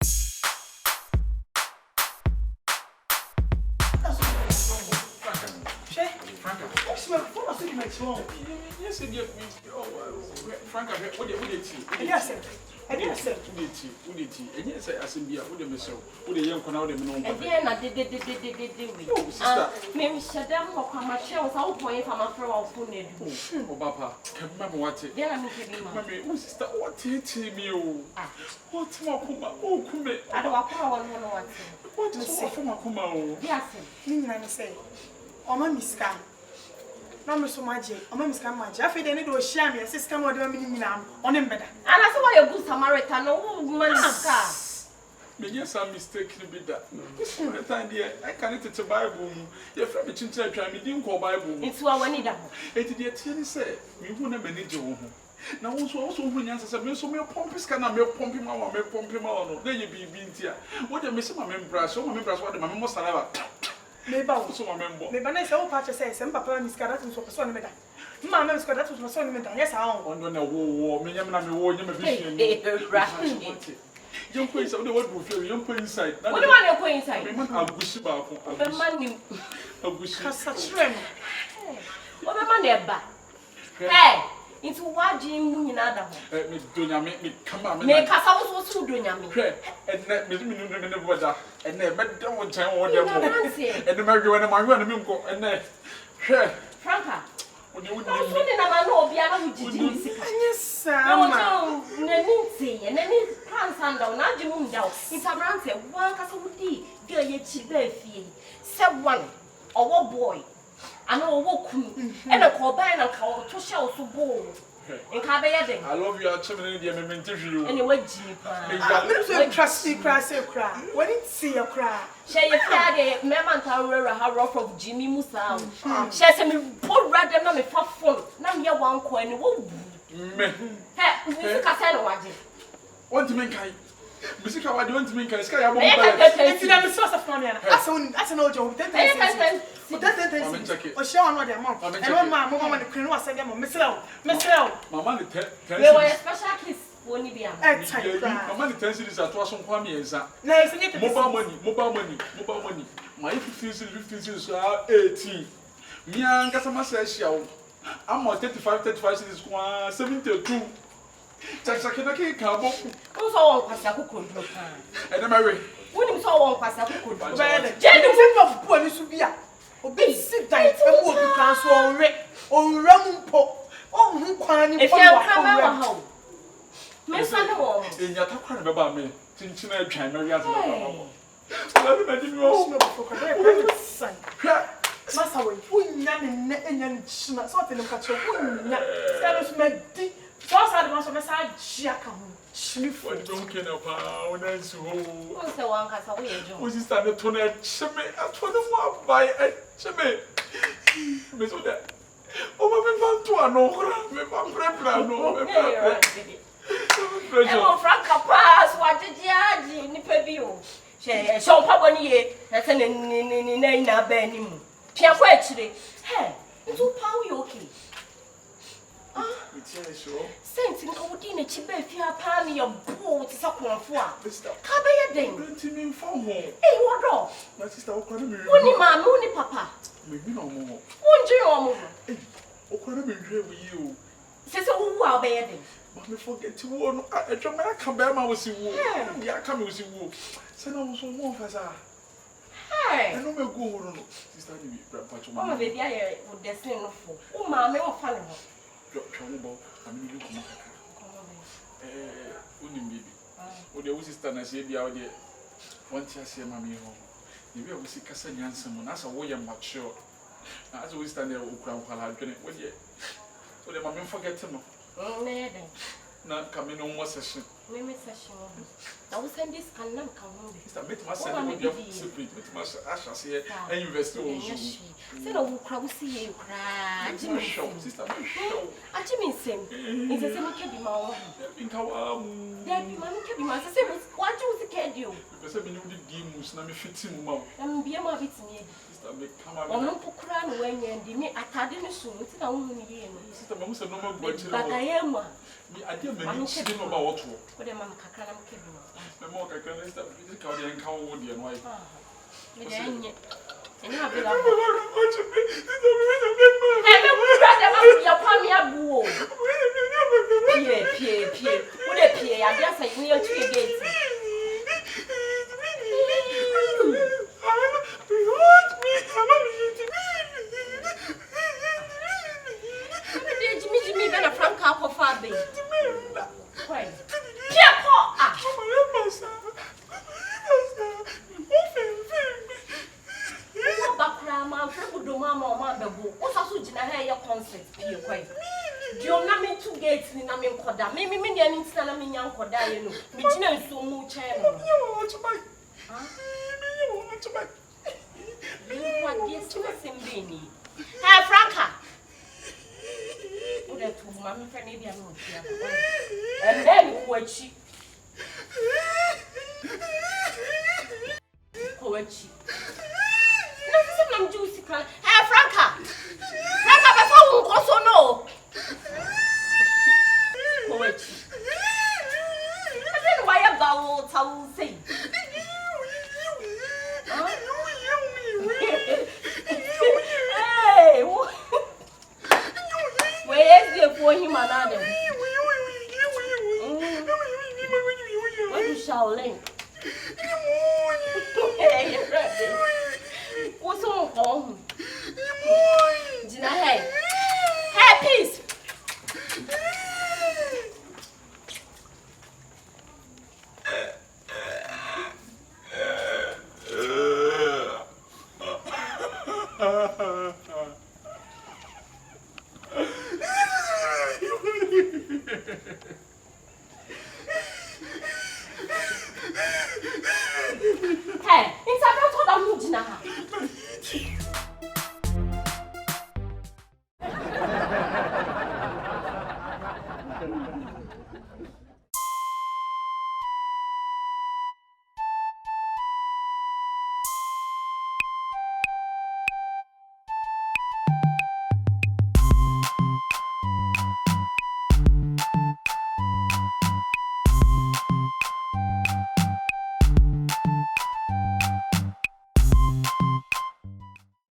Yes, Frank, what did you Yes, sir. Yes, sir. Who did you? And yes, I said, "What the missile? Who the young one out of the moon?" Again, I did. Maybe shut down for my shells. I'll point from a throw of Pune. Oh, Papa, can remember what it. Then I'm giving Mammy, who's sister? What did you? What's more, Kuma? Oh, Kume. I don't want What is so from a Kuma? Yes, I say, oh, my miska. No, Miss Maji, oh, my miska Maji. I feel they need to share me a system or the meaning on him better. and I saw why a good Samaritan, no woman. Yes, I'm mistaken with that. I can't teach a Bible. Your friend, Chincha, try me, didn't call Bible. It's what we need. It did tell you, say, we wouldn't manage your now, also, when you answer, so me pompis can I milk pumping my milk pumping on. Then you be here. What you miss my members, so my members, what my most I maybe also my member. Maybe I say, oh, Pacha says, and Papa is got that was a son of it. Mamma is got that was a son of it. Yes, I want a war, me, I'm not a war, you're a young place of the word will feel young point inside. What do you want to go inside? I'll wish about the money. I wish such trim. What am I back? Hey, it's what Jim in other. Me do not make me come on. Make us also doing me. And let me in the weather. And then, but don't tell what you're and and the American and my running and then, Franca. When you would Yes, sir. And then it's can't down, not Jim down. It's a brand say, one castle would be, girl, yet she fee. Said one, or what boy. I know what and a call by and a call to show so bold. And Cabay, I love you, actually, the interview. Anyway, Jeep. I trust me, cry, say, cry. When it see a cry. Shall you carry Mamma Tower, her rough of Jimmy Musa? Shall me poor rather than me for fun. Now you're one coin. Me. Hey, Cassandra. Want to make I. Mr. Coward, you want to make a sky? It's never source of money. That's an old joke. Or show on their mouth. And one man, woman, the queen was saying, Miss L. Mamma, They were a special kiss. Won't be a money 10 cities at Wasson Kwame. Mobile money. My 15 cities are 18. Me and Cassama says, I'm on 35 cities, 72. Taxakinaki Cabo. Who's all Passaco? And the Mary. When you saw one Passaco, Gentlemen of Bonusubia. Obey sit tight and walk to transfer or Rampo. Oh, who can if you come out home? Miss Animal. In your talk about me, Tinchina China. Massa, we and something of catch a so I was on a side, Jack. What don't care about Who's the one Cassaway? who's standing to a chimney at 21 by a chimney. Miss Oda. Oh, my Oh, Franca Pass, what did you Nipabio? She saw Papa Ye, that's an in a benim. Piaquetry. Hey, it's all power okay. Saints in Odina Chibe, if you are palmy your boat is up on four. Cabay a ding. Don't you mean for more? Hey, what dog? My sister, Only Mamma, only Papa. Maybe no more. Won't you know? Oh, can I be here with you? Says who are bedding. But forget to warn a drama come back. I was in war. Yeah, come with you. Send us some more for that. Hey, I know we'll go. Sister, oh, baby, I would descend for. Oh, Mamma, or follow. Trouble, I mean, you come baby. What the sister and I say, be out there. One chance, mammy home. You will see Cassan Yanson, as a way I'm mature. As we stand there, while I drink it with you. So the mammy forget him. Not coming on one session. I will send this can not come home. Make myself with your secret, with my ashes here, and invest in you. Said, oh, crowd see you cry. Jimmy show, sister. I Jimmy sing. It's a semi cabby mouth. Then you man cabby master said, what you the can do? Because I mean, you did give mus na me fiti mu ma. I'm be my bitty. Sister me come out. Ono pokura no when you me atade no so nti na wo hu ni ye no. Sister me say no ma go chire. Bagayema. Me ade ma ni chire no ba wo to. Wo de mam kakra na mkebi no. Me mo kakra na sister me ka wo de nka wo de no ai. Me de enye. Enye abela. Ebe kura de ma ya pa mi abu o. Pie. Wo de pie ya dia say ni antu e gate. Jimmy been a frank up of our baby. Why? Background, do mamma or mamma, what's also general concert? Pia quite. Do you not mean 2 gates in a min coda? Maybe me and instead of me young coda, you know, which knows so much. You want to buy? You want to buy? You want this to a Simbini. Hey, Franca. Would have told Mammy for maybe I'm not here. And then what she poetry. Nothing juicy. Hey, Franca. Franca, before we also know poetry. I don't know why about I will say. Hey, where's the for him and Adam? What you shouting? What's on home? Did I